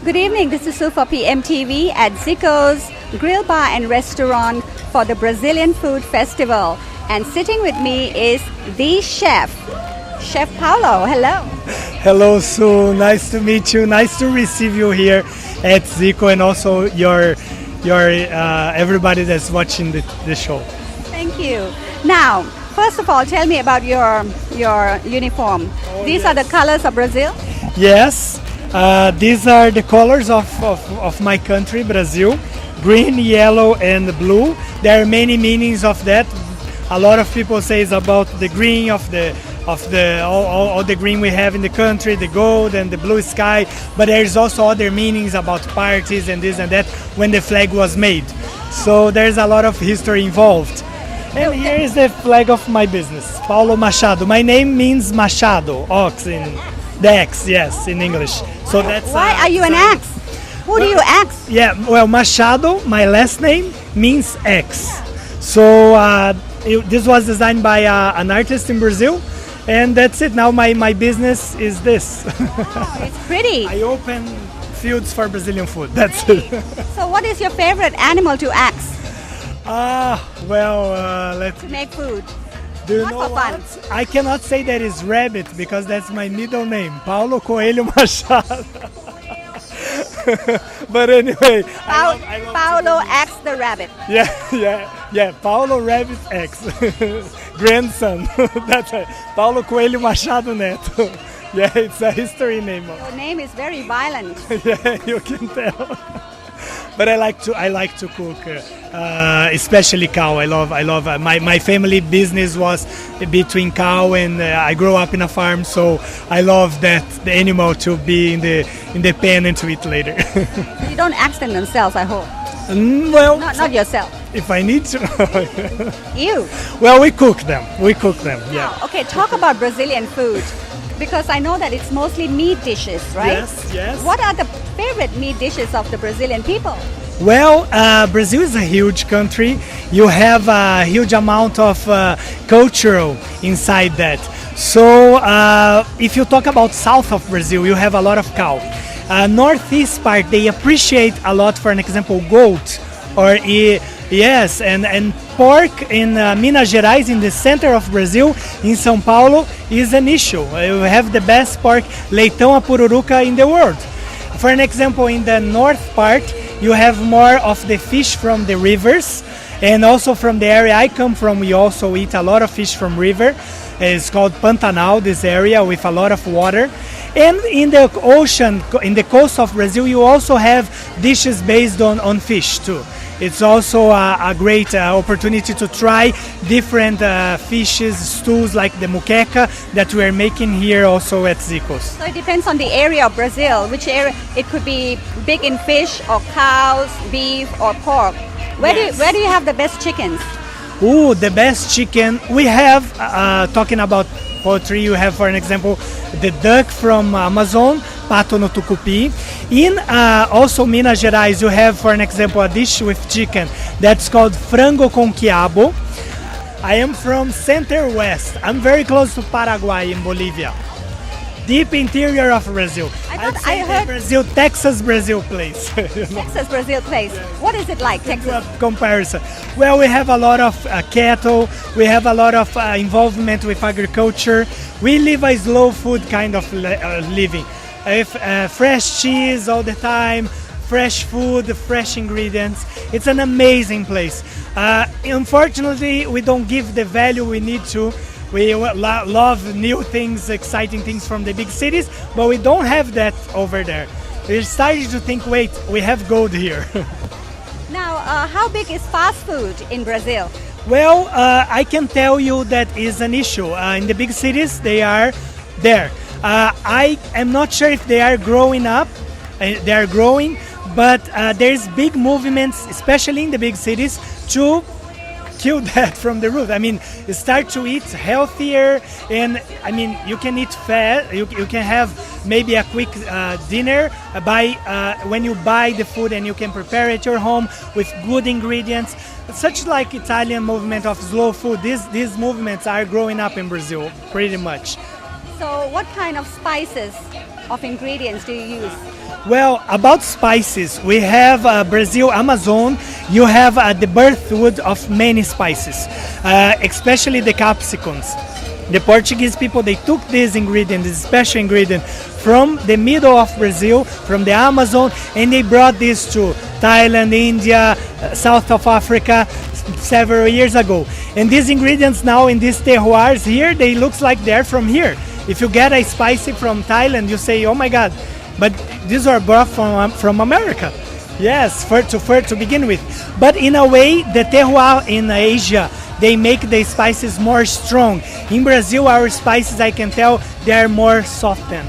Good evening, this is Sue for PMTV at Zico's Grill Bar and Restaurant for the Brazilian Food Festival. And sitting with me is the chef, Chef Paulo. Hello. Hello, Sue. Nice to meet you. Nice to receive you here at Zico, and also your everybody that's watching the show. Thank you. Now, first of all, tell me about your uniform. These are the colors of Brazil? Yes. These are the colors of my country, Brazil. Green, yellow, and blue. There are many meanings of that. A lot of people say it's about the green of all the green we have in the country, the gold and the blue sky. But there's also other meanings about parties and this and that when the flag was made. So there's a lot of history involved. And here is the flag of my business, Paulo Machado. My name means Machado, ox in the X, yes, in English. So that's why are you an axe? Who do you axe? Yeah, well, Machado, my last name means X. So this was designed by an artist in Brazil, and that's it. Now my business is this. Oh, it's pretty. I open fields for Brazilian food. That's it. So what is your favorite animal to axe? Let's to make food. Do you know what? I cannot say that is rabbit because that's my middle name, Paulo Coelho Machado. But anyway, I love Paulo X the rabbit. Yeah. Paulo Rabbit X, grandson. That's it. Paulo Coelho Machado Neto. Yeah, it's a history name. Your name is very violent. Yeah, you can tell. But I like to cook, especially cow. I love. My family business was between cow, and I grew up in a farm, so I love that the animal to be in the pen and to eat later. You don't ask them themselves, I hope. Well, not yourself. If I need to. You. Well, we cook them. Yeah. Okay, talk about Brazilian food. Because I know that it's mostly meat dishes, right? Yes. What are the favorite meat dishes of the Brazilian people? Well, Brazil is a huge country. You have a huge amount of cultural inside that. So if you talk about south of Brazil, you have a lot of cow. Northeast part, they appreciate a lot, for an example, goat or yes, and pork in Minas Gerais, in the center of Brazil, in São Paulo, is an issue. We have the best pork, leitão a pururuca, in the world. For an example, in the north part, you have more of the fish from the rivers, and also from the area I come from, we also eat a lot of fish from river. It's called Pantanal, this area with a lot of water. And in the ocean, in the coast of Brazil, you also have dishes based on fish too. It's also a great opportunity to try different fishes, stews like the muqueca that we are making here also at Zico's. So it depends on the area of Brazil, which area. It could be big in fish or cows, beef or pork. Where do you have the best chickens? Ooh, the best chicken. We have, talking about poultry. You have, for an example, the duck from Amazon, pato no tucupi. In also Minas Gerais, you have, for an example, a dish with chicken that's called frango com quiabo. I am from Center West. I'm very close to Paraguay in Bolivia. Deep interior of Brazil. I heard Brazil, Texas, Brazil place. Texas, Brazil place. What is it like, Texas? Comparison. Well, we have a lot of cattle. We have a lot of involvement with agriculture. We live a slow food kind of living. If fresh cheese all the time, fresh food, fresh ingredients. It's an amazing place. Unfortunately, we don't give the value we need to. We love new things, exciting things from the big cities, but we don't have that over there. We're starting to think, wait, we have gold here. Now, how big is fast food in Brazil? Well, I can tell you that is an issue. In the big cities, they are there. I am not sure if they are growing up. They are growing, but there's big movements, especially in the big cities, to kill that from the root. I mean, you start to eat healthier, and I mean, you can eat fat. You can have maybe a quick dinner when you buy the food, and you can prepare at your home with good ingredients. Such like Italian movement of slow food. These movements are growing up in Brazil pretty much. So, what kind of spices of ingredients do you use? Well, about spices, we have Brazil, Amazon. You have the birthwood of many spices, especially the capsicums. The Portuguese people, they took this ingredient, this special ingredient, from the middle of Brazil, from the Amazon, and they brought this to Thailand, India, south of Africa several years ago. And these ingredients now in these terroirs here, they look like they're from here. If you get a spicy from Thailand, you say, oh my God, but these are brought from America. Yes, to begin with. But in a way, the terroir in Asia, they make the spices more strong. In Brazil, our spices, I can tell, they are more softened.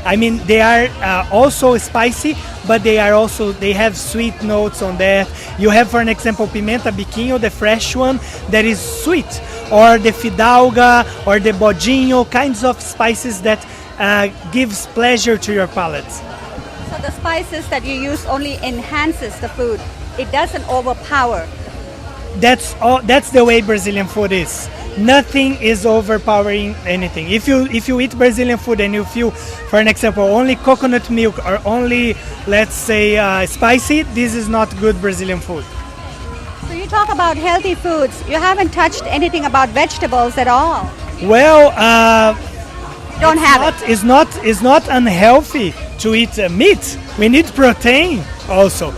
I mean, they are also spicy, but they have sweet notes on that. You have, for an example, pimenta biquinho, the fresh one, that is sweet, or the fidalga, or the bodinho, kinds of spices that gives pleasure to your palate. So the spices that you use only enhances the food. It doesn't overpower. That's the way Brazilian food is. Nothing is overpowering anything. If you eat Brazilian food and you feel, for an example, only coconut milk or only, let's say, spicy, this is not good Brazilian food. So you talk about healthy foods. You haven't touched anything about vegetables at all. Well, Don't have it. It's not unhealthy to eat meat. We need protein also.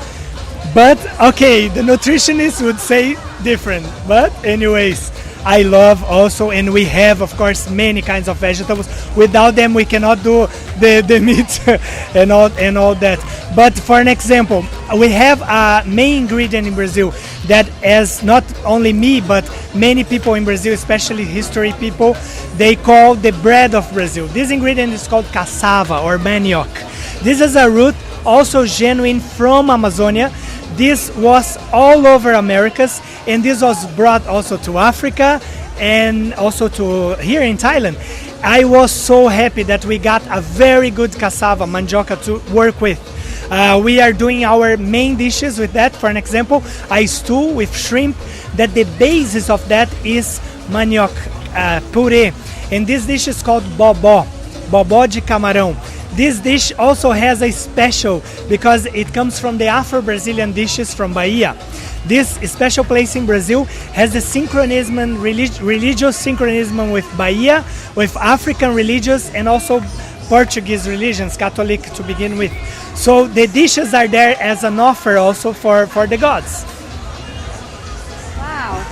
But okay, the nutritionist would say different. But anyways, I love also, and we have, of course, many kinds of vegetables. Without them, we cannot do the meat and all that. But for an example, we have a main ingredient in Brazil that, as not only me, but many people in Brazil, especially history people, they call the bread of Brazil. This ingredient is called cassava or manioc. This is a root also genuine from Amazonia. This was all over Americas, and this was brought also to Africa and also to here in Thailand. I was so happy that we got a very good cassava, mandioca, to work with. We are doing our main dishes with that. For an example, a stew with shrimp, that the basis of that is manioc puree. And this dish is called bobó de camarão. This dish also has a special because it comes from the Afro-Brazilian dishes from Bahia. This special place in Brazil has the synchronism, religious synchronism with Bahia, with African religions, and also Portuguese religions, Catholic to begin with. So the dishes are there as an offer also for the gods. Wow.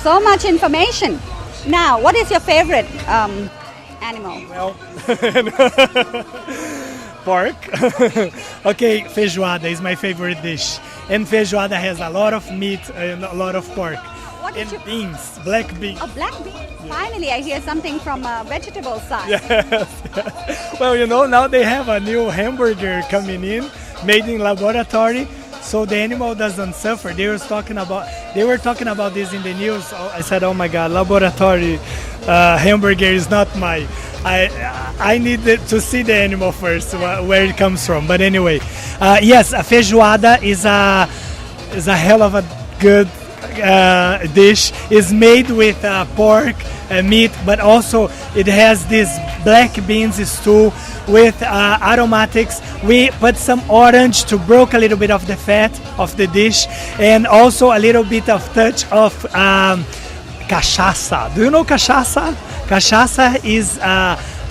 So much information. Now, what is your favorite animal? Well, pork. Okay, feijoada is my favorite dish. And feijoada has a lot of meat and a lot of pork. What did you... beans, black beans. Oh, black beans. Yeah. Finally, I hear something from a vegetable side. Yes. Well, now they have a new hamburger coming in, made in laboratory. so the animal doesn't suffer. They were talking about this in the news. Oh, I said, oh my God, laboratory hamburger is not my. I need to see the animal first, where it comes from. But anyway, yes, a feijoada is a hell of a good dish. Is made with pork meat, but also it has this black beans stew with aromatics. We put some orange to broke a little bit of the fat of the dish, and also a little bit of touch of cachaça. Do you know cachaça? Cachaça is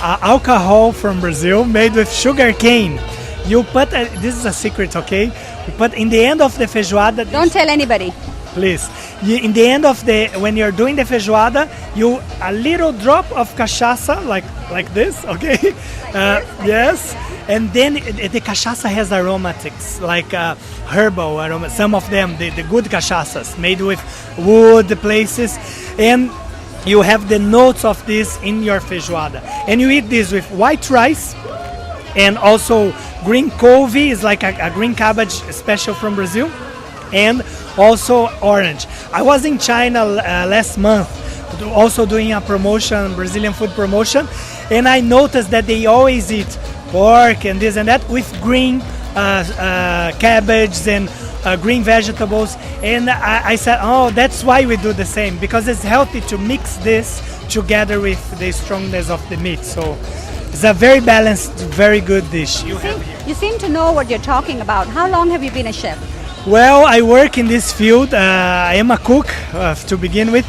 alcohol from Brazil made with sugar cane. You put this is a secret, okay? You put in the end of the feijoada. Don't tell anybody. Please. In the end of when you're doing the feijoada, you a little drop of cachaça like this, okay? Yes. And then the cachaça has aromatics, like herbal aroma. Some of them, the good cachaças, made with wood places, and you have the notes of this in your feijoada. And you eat this with white rice, and also green couve is like a green cabbage special from Brazil, and also orange. I was in China last month, also doing a promotion, Brazilian food promotion, and I noticed that they always eat pork and this and that with green cabbage and green vegetables. And I said, oh, that's why we do the same, because it's healthy to mix this together with the strongness of the meat. So it's a very balanced, very good dish you have here. You seem to know what you're talking about. How long have you been a chef? Well, I work in this field. I am a cook to begin with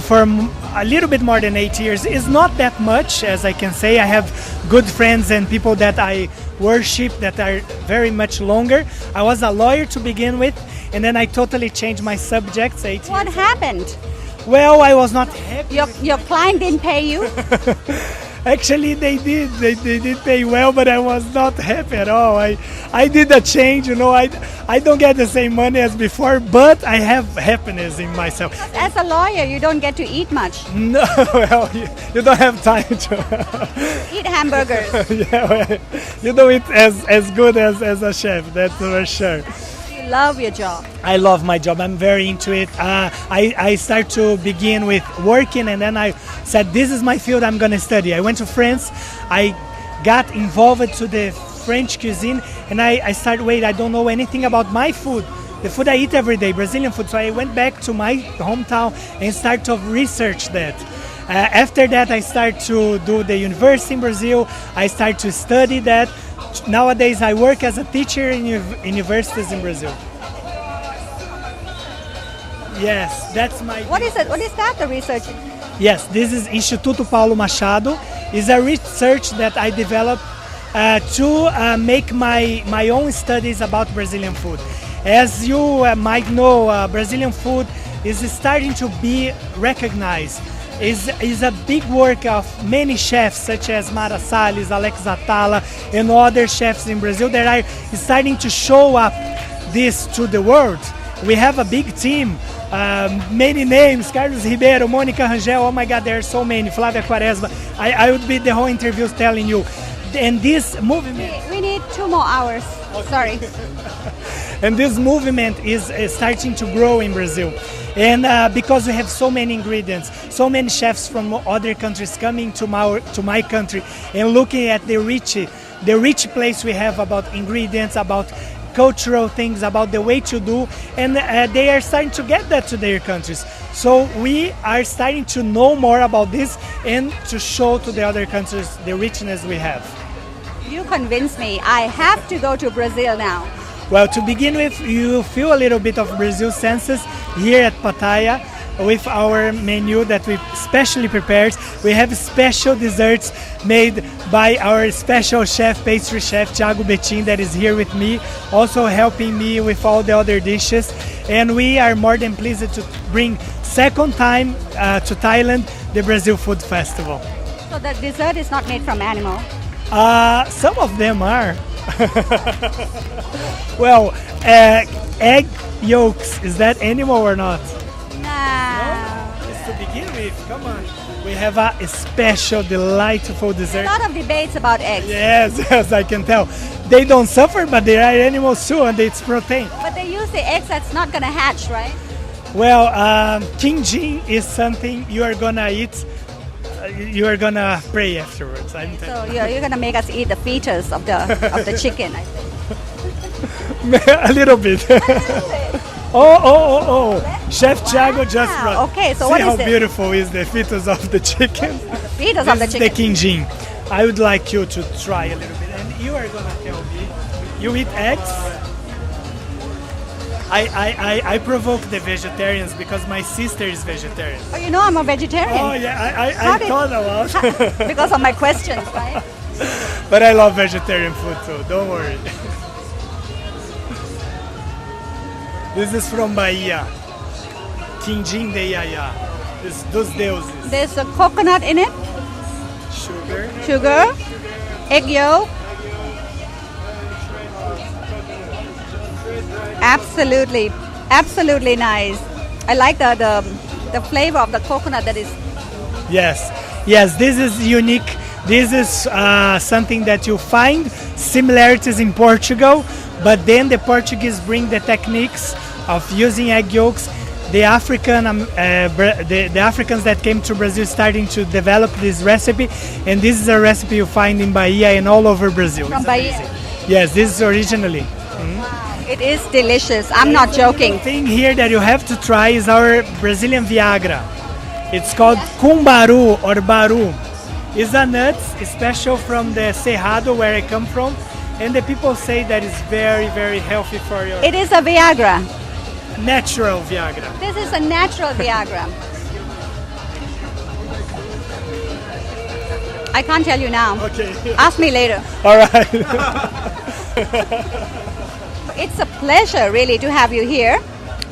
for a little bit more than 8 years. It's not that much, as I can say. I have good friends and people that I worship that are very much longer. I was a lawyer to begin with, and then I totally changed my subjects 8 years. What happened? Well, I was not happy. Your client didn't pay you? Actually, they did. They did pay well, but I was not happy at all. I did a change, you know. I don't get the same money as before, but I have happiness in myself. As a lawyer, you don't get to eat much. No, well, you don't have time to Eat hamburgers. Yeah, well, you don't eat as good as a chef, that's for sure. You love your job. I love my job. I'm very into it. I start to begin with working, and then I said, this is my field I'm going to study. I went to France. I got involved to the French cuisine, and I started, I don't know anything about my food. The food I eat every day, Brazilian food. So I went back to my hometown and started to research that. After that, I started to do the university in Brazil. I started to study that. Nowadays, I work as a teacher in universities in Brazil. Yes, that's my... What is it? What is that, the research? Yes, this is Instituto Paulo Machado. It's a research that I developed to make my own studies about Brazilian food. As you might know, Brazilian food is starting to be recognized. Is a big work of many chefs such as Mara Salles, Alex Atala, and other chefs in Brazil that are starting to show up this to the world. We have a big team, many names, Carlos Ribeiro, Monica Rangel, oh my God, there are so many, Flávia Quaresma. I would be the whole interview telling you. And this movement... We need 2 more hours. Okay. Sorry. And this movement is starting to grow in Brazil. And because we have so many ingredients, so many chefs from other countries coming to my country and looking at the rich place we have about ingredients, about cultural things, about the way to do, and they are starting to get that to their countries. So we are starting to know more about this and to show to the other countries the richness we have. You convinced me. I have to go to Brazil now. Well, to begin with, you feel a little bit of Brazil senses here at Pattaya with our menu that we specially prepared. We have special desserts made by our special chef, pastry chef, Thiago Betim, that is here with me, also helping me with all the other dishes. And we are more than pleased to bring second time to Thailand, the Brazil Food Festival. So the dessert is not made from animal? Some of them are. Well, egg yolks, is that animal or not? No. Just to begin with, come on. We have a special, delightful A dessert. lot of debates about eggs, Yes, yes, I can tell. They don't suffer, but they are animals too, and it's protein. but they use the eggs that's not going to hatch, right? Well, Kinjin is something you are gonna eat. You are gonna pray afterwards. I'm So telling you're going to make us eat the fetus of the chicken, I think. you. A little bit. Oh! Chef Thiago just brought. Okay, so See what is how it? beautiful is the fetus of the chicken? Fetus This of the is chicken. the Kinjin. I would like you to try a little bit, and you are gonna tell me. You eat eggs? I provoke the vegetarians because my sister is vegetarian. Oh, you know I'm a vegetarian. Oh yeah, How I did- thought about. Because of my questions, right? But I love vegetarian food too. Don't worry. This is from Bahia. Quindim de Iaiá. This dos deuses. There's a coconut in it, Sugar. sugar, egg yolk. Absolutely, absolutely nice. I like the flavor of the coconut that is. Yes. Yes. This is unique. This is something that you find similarities in Portugal, but then the Portuguese bring the techniques of using egg yolks. The Africans that came to Brazil starting to develop this recipe, and this is a recipe you find in Bahia and all over Brazil. From It's Bahia. amazing. Yes, this is originally. It is delicious. I'm not joking. Thing here that you have to try is our Brazilian Viagra. It's called cumbaru or baru. It's a nut special from the Cerrado where I come from, and the people say that it's very, very healthy for your It is a Viagra. natural Viagra. This is a natural Viagra. I can't tell you now. Okay. Ask me later. All right. It's a pleasure really to have you here,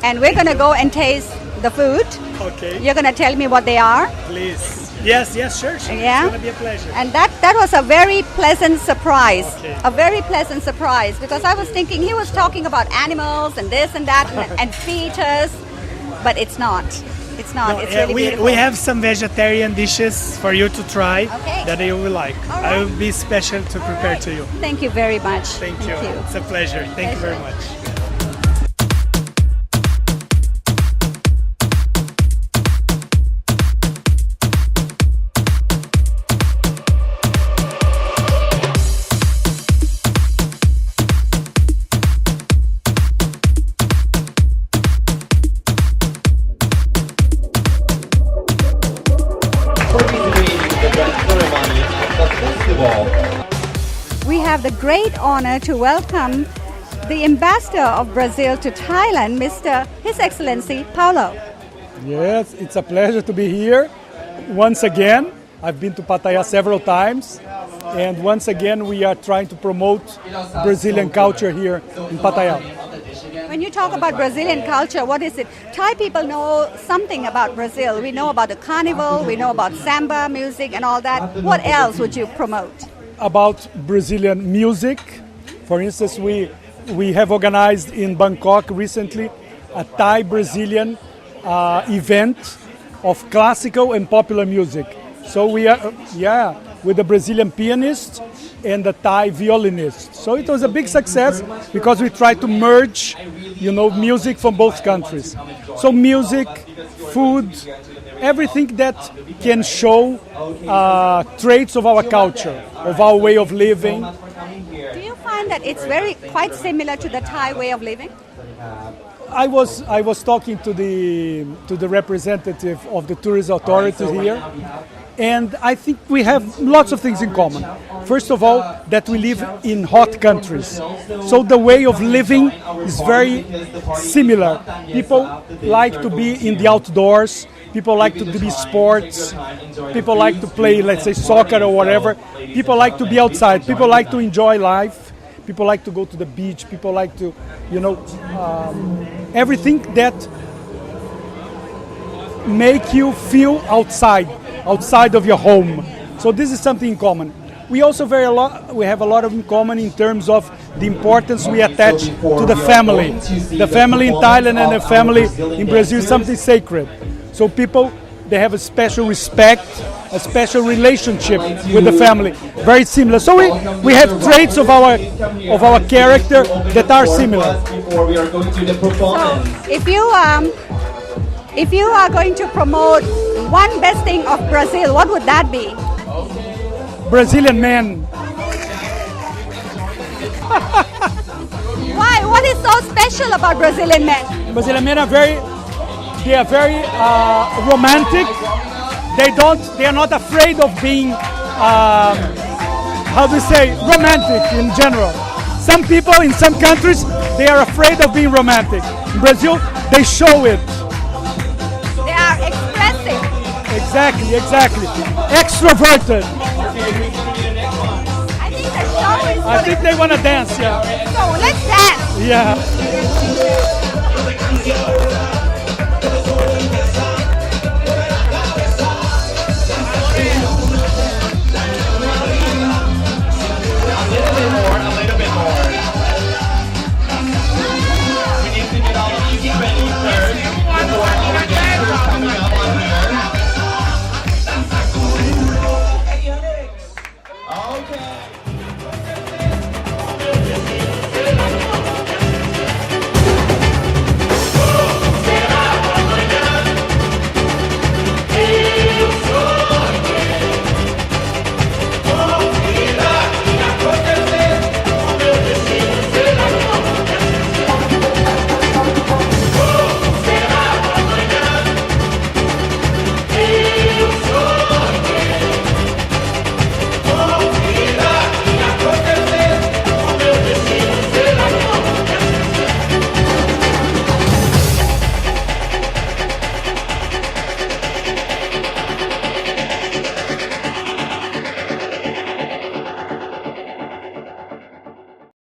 and we're gonna go and taste the food. Okay. You're gonna tell me what they are, Please. Yes, sure. Yeah? It's gonna be a pleasure. and that was a very pleasant surprise. Okay. A very pleasant surprise because I was thinking he was talking about animals and this and that and fetus, but it's not. It's not. No, It's yeah, really beautiful. we have some vegetarian dishes for you to try Okay. that you will like. All I right. will be special to prepare to you. Thank you very much. Thank you. It's a pleasure. Thank you very much. Participating in the grand ceremony of the festival. We have the great honor to welcome the ambassador of Brazil to Thailand, His Excellency Paulo. Yes, it's a pleasure to be here once again. I've been to Pattaya several times, and once again we are trying to promote Brazilian culture here in Pattaya. When you talk about Brazilian culture, what is it? Thai people know something about Brazil. We know about the carnival, we know about samba music and all that. What else would you promote? About Brazilian music, for instance, we have organized in Bangkok recently a Thai-Brazilian event of classical and popular music. So we are, with the Brazilian pianist and the Thai violinist. So it was a big success because we tried to merge, music from both countries. So music, food, everything that can show traits of our culture, of our way of living. Do you find that it's quite similar to the Thai way of living? I was talking to the representative of the tourist authorities here, and I think we have lots of things in common. First of all, that we live in hot countries, so the way of living is very similar. People like to be in the outdoors. People like to do sports. People like to play, let's say, soccer or whatever. People like to be outside. People like to enjoy life. People like to go to the beach. People like to, everything that make you feel outside of your home. So this is something in common. We also we have a lot of in common in terms of the importance we attach to the family. The family in Thailand and the family in Brazil is something sacred. So people they have a special respect, a special relationship with the family, very similar. So we have traits of our character that are similar. Before we are going to the performance. If you are going to promote one best thing of Brazil, what would that be? Brazilian men. Why? What is so special about Brazilian men? Brazilian men are very romantic. They are not afraid of being, how do you say, romantic in general. Some people in some countries, they are afraid of being romantic. In Brazil, they show it. They are expressive. Exactly. Extroverted. I think the show is I think they want to dance, yeah. So let's dance. Yeah. A little bit more. We need to get all of you ready first before our dancers coming up on here. Okay.